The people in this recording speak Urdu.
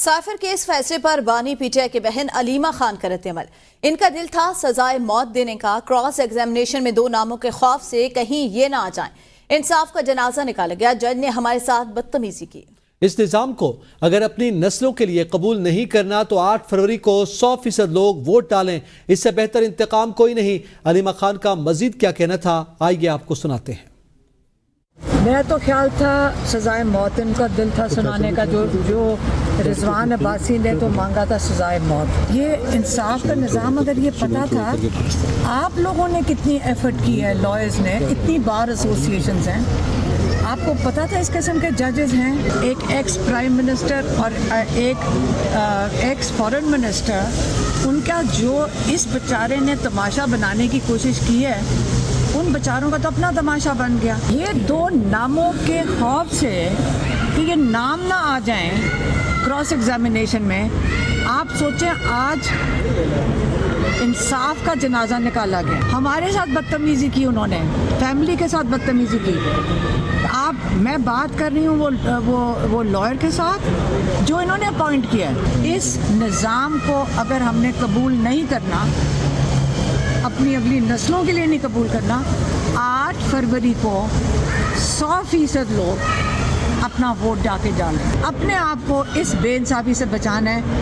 سافر کیس فیصلے پر بانی پی ٹی آئی کی بہن علیمہ خان کا رد عمل۔ ان کا دل تھا سزائے موت دینے کا، کراس ایگزامینیشن میں 2 ناموں کے خوف سے کہیں یہ نہ آ جائیں۔ انصاف کا جنازہ نکالا گیا، جج نے ہمارے ساتھ بدتمیزی کی۔ اس نظام کو اگر اپنی نسلوں کے لیے قبول نہیں کرنا تو 8 فروری کو 100% لوگ ووٹ ڈالیں، اس سے بہتر انتقام کوئی نہیں۔ علیمہ خان کا مزید کیا کہنا تھا، آئیے آپ کو سناتے ہیں۔ میرا تو خیال تھا سزائے موت، ان کا دل تھا سنانے کا، جو رضوان عباسی نے تو مانگا تھا سزائے موت۔ یہ انصاف کا نظام اگر یہ پتہ تھا، آپ لوگوں نے کتنی ایفرٹ کی ہے، لائرز نے، اتنی بار ایسوسیشنز ہیں، آپ کو پتہ تھا اس قسم کے ججز ہیں، ایک ایکس پرائم منسٹر اور ایک ایکس فارن منسٹر، ان کا جو اس بیچارے نے تماشا بنانے کی کوشش کی ہے، ان بیچاروں کا تو اپنا تماشا بن گیا۔ یہ 2 ناموں کے خوف سے کہ یہ نام نہ آ جائیں کراس ایگزامینیشن میں، آپ سوچیں آج انصاف کا جنازہ نکالا گیا۔ ہمارے ساتھ بدتمیزی کی انہوں نے، فیملی کے ساتھ بدتمیزی کی۔ میں بات کر رہی ہوں وہ لائر کے ساتھ جو انہوں نے اپوائنٹ کیا ہے۔ اس نظام کو اگر ہم نے قبول نہیں کرنا، اپنی اگلی نسلوں کے لیے نہیں قبول کرنا، 8 فروری کو 100% لوگ اپنا ووٹ ڈال کے جائیں۔ اپنے آپ کو اس بے انصافی سے بچانا ہے۔